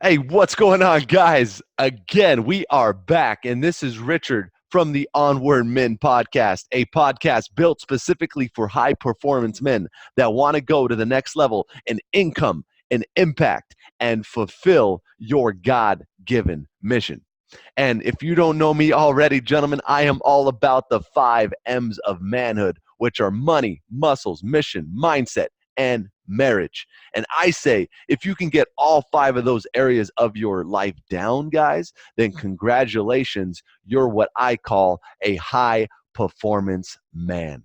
Hey, what's going on, guys? Again, we are back, and this is Richard from the Onward Men podcast, a podcast built specifically for high performance men that want to go to the next level in income and impact and fulfill your God given mission. And if you don't know me already, gentlemen, I am all about the 5 M's of manhood, which are money, muscles, mission, mindset, and marriage. And I say, if you can get all 5 of those areas of your life down, guys, then congratulations, you're what I call a high performance man.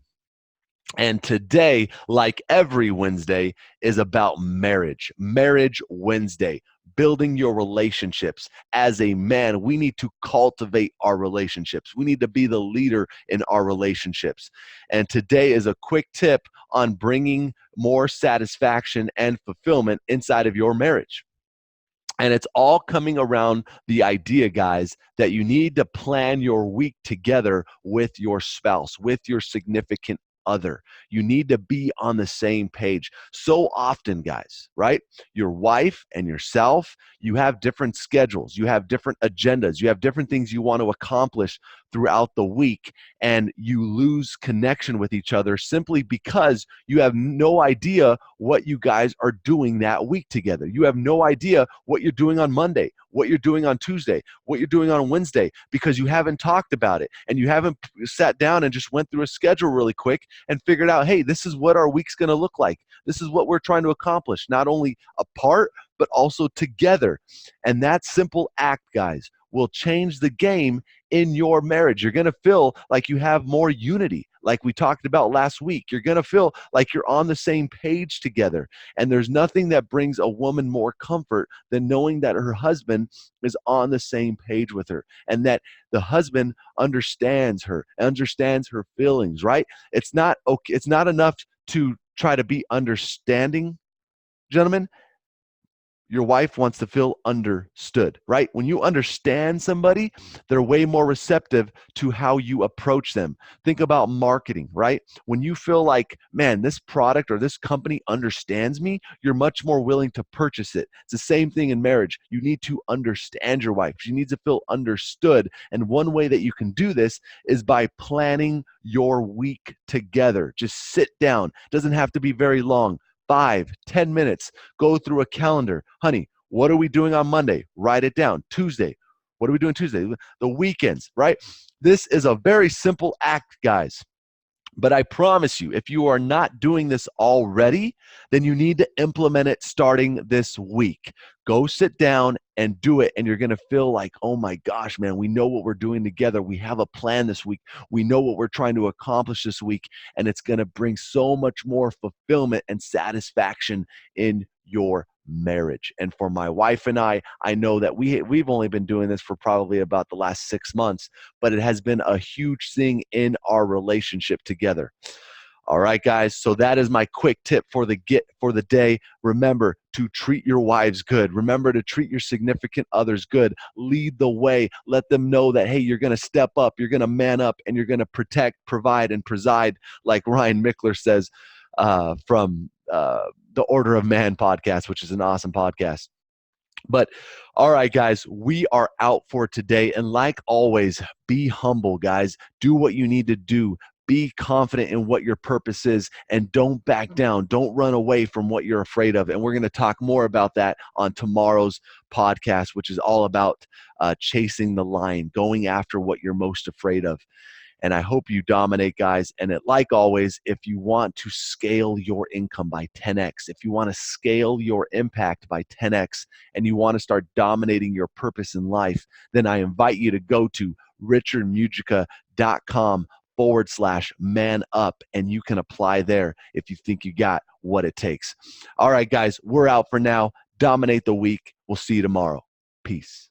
And today, like every Wednesday, is about marriage. Marriage Wednesday, building your relationships. As a man, we need to cultivate our relationships. We need to be the leader in our relationships. And today is a quick tip on bringing more satisfaction and fulfillment inside of your marriage. And it's all coming around the idea, guys, that you need to plan your week together with your spouse, with your significant other. You need to be on the same page. So often, guys, right? Your wife and yourself, you have different schedules, you have different agendas, you have different things you want to accomplish throughout the week, and you lose connection with each other simply because you have no idea what you guys are doing that week together. You have no idea what you're doing on Monday, what you're doing on Tuesday, what you're doing on Wednesday, because you haven't talked about it and you haven't sat down and just went through a schedule really quick and figured out, hey, this is what our week's going to look like. This is what we're trying to accomplish, not only apart, but also together. And that simple act, guys, will change the game in your marriage. You're going to feel like you have more unity, like we talked about last week. You're going to feel like you're on the same page together. And there's nothing that brings a woman more comfort than knowing that her husband is on the same page with her and that the husband understands her feelings, right? It's not okay. It's not enough to try to be understanding, gentlemen. Your wife wants to feel understood, right? When you understand somebody, they're way more receptive to how you approach them. Think about marketing, right? When you feel like, man, this product or this company understands me, you're much more willing to purchase it. It's the same thing in marriage. You need to understand your wife. She needs to feel understood. And one way that you can do this is by planning your week together. Just sit down. It doesn't have to be very long. 5, 10 minutes, go through a calendar. Honey, what are we doing on Monday? Write it down. Tuesday, what are we doing Tuesday? The weekends, right? This is a very simple act, guys. But I promise you, if you are not doing this already, then you need to implement it starting this week. Go sit down and do it, and you're going to feel like, oh my gosh, man, we know what we're doing together. We have a plan this week. We know what we're trying to accomplish this week, and it's going to bring so much more fulfillment and satisfaction in your marriage. And for my wife and I know that we've only been doing this for probably about the last 6 months, but it has been a huge thing in our relationship together. All right, guys. So that is my quick tip for the day. Remember to treat your wives good. Remember to treat your significant others good. Lead the way. Let them know that, hey, you're going to step up, you're going to man up, and you're going to protect, provide, and preside, like Ryan Mickler says from the Order of Man podcast, which is an awesome podcast. But all right, guys, we are out for today. And like always, be humble, guys. Do what you need to do. Be confident in what your purpose is and don't back down. Don't run away from what you're afraid of. And we're going to talk more about that on tomorrow's podcast, which is all about chasing the lion, going after what you're most afraid of. And I hope you dominate, guys. And like always, if you want to scale your income by 10x, if you want to scale your impact by 10x, and you want to start dominating your purpose in life, then I invite you to go to richardmugica.com/man up, and you can apply there if you think you got what it takes. All right, guys, we're out for now. Dominate the week. We'll see you tomorrow. Peace.